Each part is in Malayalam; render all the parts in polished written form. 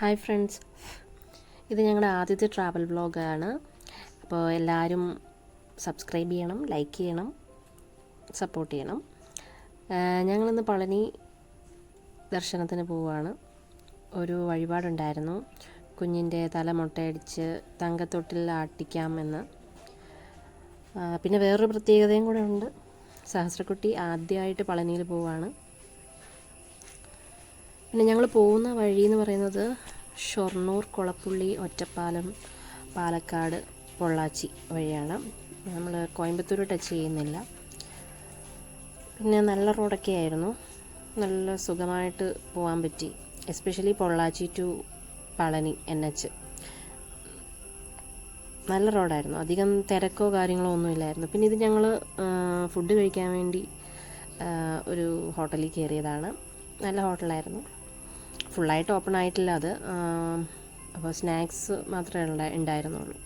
ഹായ് ഫ്രണ്ട്സ്, ഇത് ഞങ്ങളുടെ ആദ്യത്തെ ട്രാവൽ വ്ളോഗാണ്. അപ്പോൾ എല്ലാവരും സബ്സ്ക്രൈബ് ചെയ്യണം, ലൈക്ക് ചെയ്യണം, സപ്പോർട്ട് ചെയ്യണം. ഞങ്ങളിന്ന് പളനി ദർശനത്തിന് പോവുകയാണ്. ഒരു വഴിപാടുണ്ടായിരുന്നു, കുഞ്ഞിൻ്റെ തല മുട്ടയടിച്ച് തങ്കത്തൊട്ടിൽ ആട്ടിക്കാമെന്ന്. പിന്നെ വേറൊരു പ്രത്യേകതയും കൂടെ ഉണ്ട്. സഹസ്രക്കുട്ടി ആദ്യമായിട്ട് പളനിയിൽ പോവുകയാണ്. പിന്നെ ഞങ്ങൾ പോകുന്ന വഴി എന്ന് പറയുന്നത് ഷൊർണൂർ, കൊളപ്പുള്ളി, ഒറ്റപ്പാലം, പാലക്കാട്, പൊള്ളാച്ചി വഴിയാണ്. നമ്മൾ കോയമ്പത്തൂർ ടച്ച് ചെയ്യുന്നില്ല. പിന്നെ നല്ല റോഡൊക്കെ ആയിരുന്നു, നല്ല സുഖമായിട്ട് പോകാൻ പറ്റി. Especially Pollachi to Palani NH നല്ല റോഡായിരുന്നു, അധികം തിരക്കോ കാര്യങ്ങളോ ഒന്നുമില്ലായിരുന്നു. പിന്നെ ഇത് ഞങ്ങൾ ഫുഡ് കഴിക്കാൻ വേണ്ടി ഒരു ഹോട്ടലിൽ കയറിയതാണ്. നല്ല ഹോട്ടലായിരുന്നു, ഫുള്ളായിട്ട് ഓപ്പൺ ആയിട്ടില്ല അത്. അപ്പോൾ സ്നാക്സ് മാത്രമേ ഉണ്ടായിരുന്നുള്ളൂ.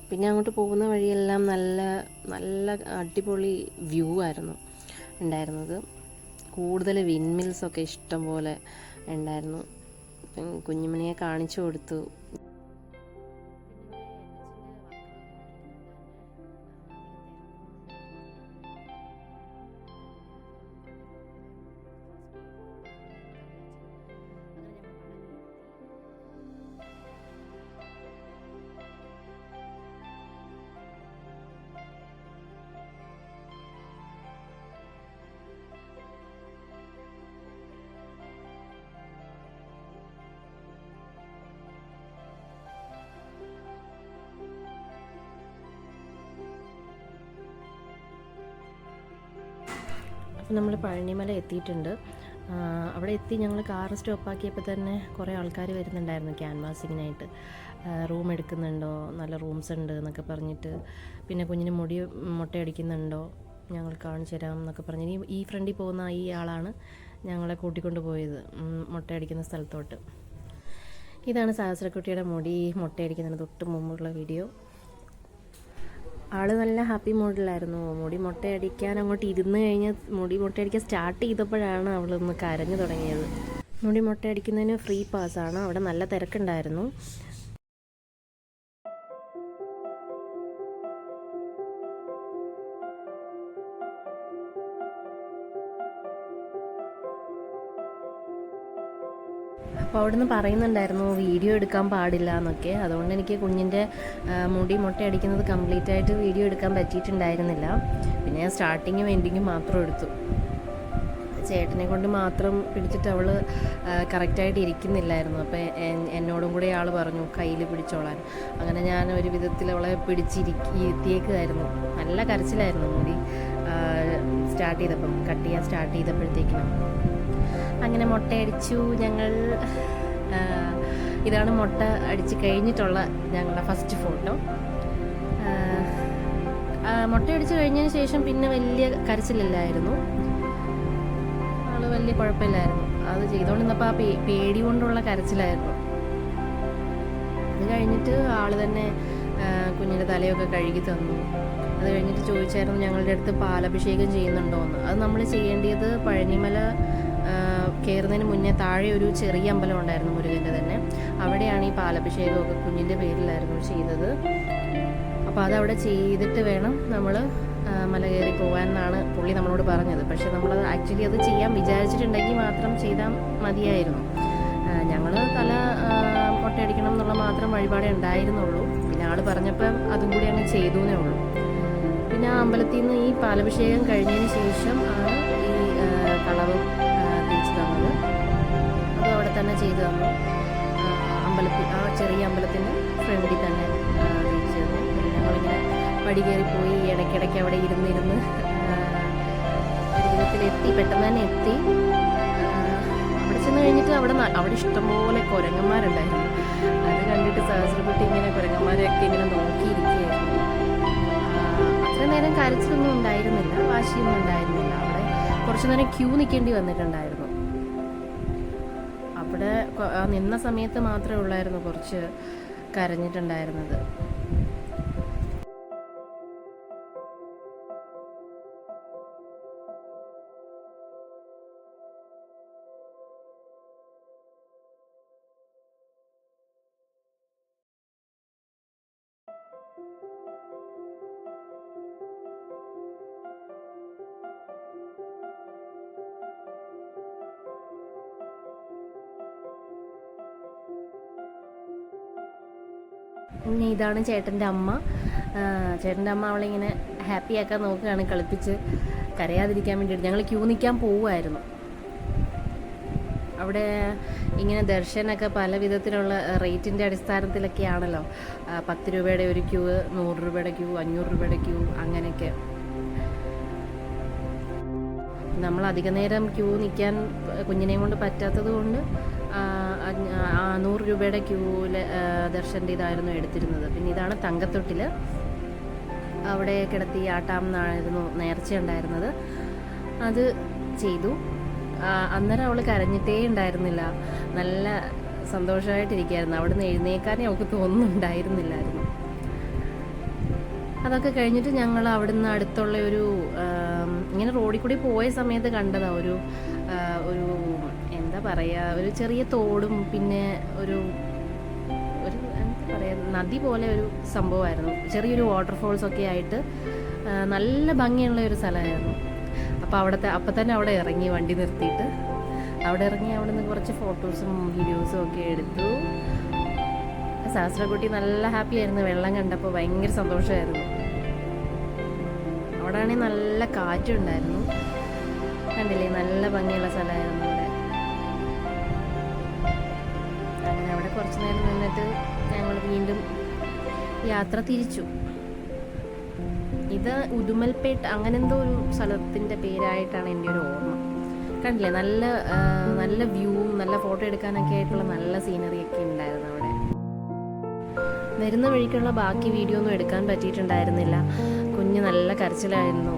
പിന്നെ അങ്ങോട്ട് പോകുന്ന വഴിയെല്ലാം നല്ല നല്ല അടിപൊളി വ്യൂ ആയിരുന്നു ഉണ്ടായിരുന്നത്. കൂടുതൽ വിൻമിൽസൊക്കെ ഇഷ്ടം പോലെ ഉണ്ടായിരുന്നു. കുഞ്ഞുമണിയെ കാണിച്ചു കൊടുത്തു. അപ്പോൾ നമ്മൾ പഴനിമല എത്തിയിട്ടുണ്ട്. അവിടെ എത്തി ഞങ്ങൾ കാർ സ്റ്റോപ്പാക്കിയപ്പോൾ തന്നെ കുറേ ആൾക്കാർ വരുന്നുണ്ടായിരുന്നു ക്യാൻവാസിങ്ങിനായിട്ട്. റൂം എടുക്കുന്നുണ്ടോ, നല്ല റൂംസ് ഉണ്ട് എന്നൊക്കെ പറഞ്ഞിട്ട്. പിന്നെ കുഞ്ഞിന് മുട്ടയടിക്കുന്നുണ്ടോ, ഞങ്ങൾ കാണിച്ചു തരാം എന്നൊക്കെ പറഞ്ഞ് ഈ ഫ്രണ്ടിൽ പോകുന്ന ഈ ആളാണ് ഞങ്ങളെ കൂട്ടിക്കൊണ്ട് പോയത് മുട്ടയടിക്കുന്ന സ്ഥലത്തോട്ട്. ഇതാണ് സഹസ്രക്കുട്ടിയുടെ മുട്ടയടിക്കുന്നതിന് തൊട്ട് മുമ്പുള്ള വീഡിയോ. ആൾ നല്ല ഹാപ്പി മൂഡിലായിരുന്നു. മുട്ടയടിക്കാൻ അങ്ങോട്ട് ഇരുന്ന് കഴിഞ്ഞ് മുട്ടയടിക്കാൻ സ്റ്റാർട്ട് ചെയ്തപ്പോഴാണ് അവളൊന്ന് കരഞ്ഞു തുടങ്ങിയത്. മുട്ടയടിക്കുന്നതിന് ഫ്രീ പാസ്സാണ്, അവിടെ നല്ല തിരക്കുണ്ടായിരുന്നു. അപ്പോൾ അവിടുന്ന് പറയുന്നുണ്ടായിരുന്നു വീഡിയോ എടുക്കാൻ പാടില്ല എന്നൊക്കെ. അതുകൊണ്ട് എനിക്ക് കുഞ്ഞിൻ്റെ മുട്ടയടിക്കുന്നത് കംപ്ലീറ്റ് ആയിട്ട് വീഡിയോ എടുക്കാൻ പറ്റിയിട്ടുണ്ടായിരുന്നില്ല. പിന്നെ ഞാൻ സ്റ്റാർട്ടിങ്ങും എൻഡിങ്ങും മാത്രം എടുത്തു. ചേട്ടനെ കൊണ്ട് മാത്രം പിടിച്ചിട്ട് അവൾ കറക്റ്റായിട്ട് ഇരിക്കുന്നില്ലായിരുന്നു. അപ്പോൾ എന്നോടും കൂടെ ആൾ പറഞ്ഞു കയ്യിൽ പിടിച്ചോളാൻ. അങ്ങനെ ഞാൻ ഒരു വിധത്തിൽ അവളെ ഇരുത്തിയേക്കുമായിരുന്നു. നല്ല കരച്ചിലായിരുന്നു കട്ട് ചെയ്യാൻ സ്റ്റാർട്ട് ചെയ്തപ്പോഴത്തേക്കിനും. അങ്ങനെ മുട്ടയടിച്ചു ഞങ്ങൾ. ഇതാണ് മുട്ട അടിച്ച് കഴിഞ്ഞിട്ടുള്ള ഞങ്ങളുടെ ഫസ്റ്റ് ഫോട്ടോ. മുട്ടയടിച്ച് കഴിഞ്ഞതിന് ശേഷം പിന്നെ വലിയ കരച്ചിലില്ലായിരുന്നു, ആള് വലിയ കുഴപ്പമില്ലായിരുന്നു. അത് ചെയ്തുകൊണ്ടിരുന്നപ്പോൾ പേടി കൊണ്ടുള്ള കരച്ചിലായിരുന്നു. അത് കഴിഞ്ഞിട്ട് ആള് തന്നെ കുഞ്ഞിൻ്റെ തലയൊക്കെ കഴുകി തന്നു. അത് കഴിഞ്ഞിട്ട് ചോദിച്ചായിരുന്നു ഞങ്ങളുടെ അടുത്ത് പാലഭിഷേകം ചെയ്യുന്നുണ്ടോ എന്ന്. അത് നമ്മൾ ചെയ്യേണ്ടത് പഴനിമല കയറുന്നതിന് മുന്നേ താഴെ ഒരു ചെറിയ അമ്പലം ഉണ്ടായിരുന്നു, മുരുകൻ്റെ തന്നെ. അവിടെയാണ് ഈ പാലഭിഷേകമൊക്കെ കുഞ്ഞിൻ്റെ പേരിലായിരുന്നു ചെയ്തത്. അപ്പോൾ അതവിടെ ചെയ്തിട്ട് വേണം നമ്മൾ മല കയറി പോകാനെന്നാണ് പുള്ളി നമ്മളോട് പറഞ്ഞത്. പക്ഷേ നമ്മളത് ആക്ച്വലി അത് ചെയ്യാൻ വിചാരിച്ചിട്ടുണ്ടെങ്കിൽ മാത്രം ചെയ്താൽ മതിയായിരുന്നു. ഞങ്ങൾ തല മുട്ടയടിക്കണം എന്നുള്ള മാത്രം വഴിപാടേ ഉണ്ടായിരുന്നുള്ളൂ. പിന്നെ ആൾ പറഞ്ഞപ്പോൾ അതും കൂടി അങ്ങ് ചെയ്തു എന്നേ ഉള്ളൂ. പിന്നെ ആ അമ്പലത്തിൽ നിന്ന് ഈ പാലഭിഷേകം കഴിഞ്ഞതിന് ശേഷം ആണ് ഈ കളവ് തിരിച്ചു തന്നത്. അതും അവിടെ തന്നെ ചെയ്തു തന്നു. ആ ചെറിയ അമ്പലത്തിൻ്റെ ഫ്രണ്ടിൽ തന്നെ തിരിച്ചു തന്നു. ഞങ്ങളിങ്ങനെ പടി കയറിപ്പോയി ഇടയ്ക്കിടയ്ക്ക് അവിടെ ഇരുന്നിരുന്ന് ഒരു വിധത്തിലെത്തി, പെട്ടെന്ന് തന്നെ എത്തി. അവിടെ ചെന്ന് കഴിഞ്ഞിട്ട് അവിടെ ഇഷ്ടംപോലെ കുരങ്ങന്മാരുണ്ടായിരുന്നു. അത് കണ്ടിട്ട് സഹസ്രക്കുട്ടി ഇങ്ങനെ കുരങ്ങന്മാരെയൊക്കെ ഇങ്ങനെ നോക്കിയിരിക്കുകയായിരുന്നു. അത്ര നേരം കരച്ചിലൊന്നും ഉണ്ടായിരുന്നില്ല, വാശിയൊന്നും ഉണ്ടായിരുന്നില്ല. അവിടെ കുറച്ചു നേരം ക്യൂ നിൽക്കേണ്ടി വന്നിട്ടുണ്ടായിരുന്നു. അവിടെ നിന്ന സമയത്ത് മാത്രമേ ഉള്ളായിരുന്നു കുറച്ച് കരഞ്ഞിട്ടുണ്ടായിരുന്നത്. പിന്നെ ഇതാണ് ചേട്ടൻ്റെ അമ്മ. ചേട്ടൻ്റെ അമ്മ അവളിങ്ങനെ ഹാപ്പിയാക്കാൻ നോക്കുകയാണ്, കളിപ്പിച്ച് കരയാതിരിക്കാൻ വേണ്ടിയിട്ട്. ഞങ്ങൾ ക്യൂ നിൽക്കാൻ പോവുമായിരുന്നു. അവിടെ ഇങ്ങനെ ദർശനമൊക്കെ പല വിധത്തിലുള്ള റേറ്റിൻ്റെ അടിസ്ഥാനത്തിലൊക്കെയാണല്ലോ. 10 രൂപയുടെ ഒരു ക്യൂ, 100 രൂപയുടെ ക്യൂ, 500 രൂപയുടെ ക്യൂ, അങ്ങനെയൊക്കെ. നമ്മൾ അധിക നേരം ക്യൂ നിൽക്കാൻ കുഞ്ഞിനെയും കൊണ്ട് പറ്റാത്തത് കൊണ്ട് 100 രൂപയുടെ ക്യൂവിൽ ദർശൻ്റെ ഇതായിരുന്നു എടുത്തിരുന്നത്. പിന്നെ ഇതാണ് തങ്കത്തൊട്ടിൽ. അവിടെ കിടത്തി ആട്ടാം എന്നായിരുന്നു നേർച്ച ഉണ്ടായിരുന്നത്. അത് ചെയ്തു. അന്നേരം അവൾ കരഞ്ഞിട്ടേ ഉണ്ടായിരുന്നില്ല, നല്ല സന്തോഷമായിട്ടിരിക്കുകയായിരുന്നു. അവിടെ നിന്ന് എഴുന്നേക്കാനേ അവൾക്ക് തോന്നുന്നുണ്ടായിരുന്നില്ലായിരുന്നു. അതൊക്കെ കഴിഞ്ഞിട്ട് ഞങ്ങൾ അവിടുന്ന് അടുത്തുള്ള ഒരു ഇങ്ങനെ റോഡിൽ കൂടി പോയ സമയത്ത് കണ്ടതാണ് ഒരു എന്താ പറയുക, ഒരു ചെറിയ തോടും പിന്നെ ഒരു എന്താ പറയുക, നദി പോലെ ഒരു സംഭവമായിരുന്നു. ചെറിയൊരു വാട്ടർഫോൾസൊക്കെ ആയിട്ട് നല്ല ഭംഗിയുള്ള ഒരു സ്ഥലമായിരുന്നു. അപ്പോൾ തന്നെ അവിടെ ഇറങ്ങി, വണ്ടി നിർത്തിയിട്ട് അവിടെ ഇറങ്ങി അവിടെ നിന്ന് കുറച്ച് ഫോട്ടോസും വീഡിയോസും ഒക്കെ എടുത്തു. സഹസ്രകുട്ടി നല്ല ഹാപ്പി ആയിരുന്നു, വെള്ളം കണ്ടപ്പോൾ ഭയങ്കര സന്തോഷമായിരുന്നു. അവിടെ ആണെങ്കിൽ നല്ല കാറ്റുണ്ടായിരുന്നു, കണ്ടില്ലേ, നല്ല ഭംഗിയുള്ള സ്ഥലമായിരുന്നു അവിടെ. അങ്ങനെ അവിടെ കുറച്ച് നേരം നിന്നിട്ട് ഞങ്ങൾ വീണ്ടും യാത്ര തിരിച്ചു. ഇത് ഉദുമൽപേട്ട് അങ്ങനെ എന്തോ ഒരു സ്ഥലത്തിൻ്റെ പേരായിട്ടാണ് എൻ്റെ ഒരു ഓർമ്മ. കണ്ടില്ലേ, നല്ല വ്യൂവും നല്ല ഫോട്ടോ എടുക്കാനൊക്കെ ആയിട്ടുള്ള നല്ല സീനറിയൊക്കെ ഉണ്ടായിരുന്നു അവിടെ. വരുന്ന വഴിക്കുള്ള ബാക്കി വീഡിയോ ഒന്നും എടുക്കാൻ പറ്റിയിട്ടുണ്ടായിരുന്നില്ല, കുഞ്ഞ് നല്ല കരച്ചിലായിരുന്നു.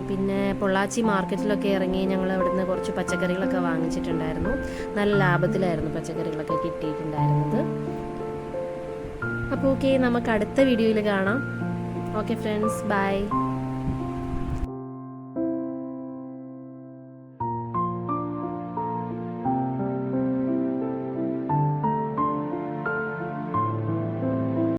പിന്നെ പൊള്ളാച്ചി മാർക്കറ്റിലൊക്കെ ഇറങ്ങി ഞങ്ങൾ അവിടുന്ന് കുറച്ച് പച്ചക്കറികളൊക്കെ വാങ്ങിച്ചിട്ടുണ്ടായിരുന്നു. നല്ല ലാഭത്തിലായിരുന്നു പച്ചക്കറികളൊക്കെ കിട്ടിയിട്ടുണ്ടായിരുന്നത്. അപ്പോൾ ഓക്കെ, നമുക്ക് അടുത്ത വീഡിയോയിൽ കാണാം. Okay friends, by.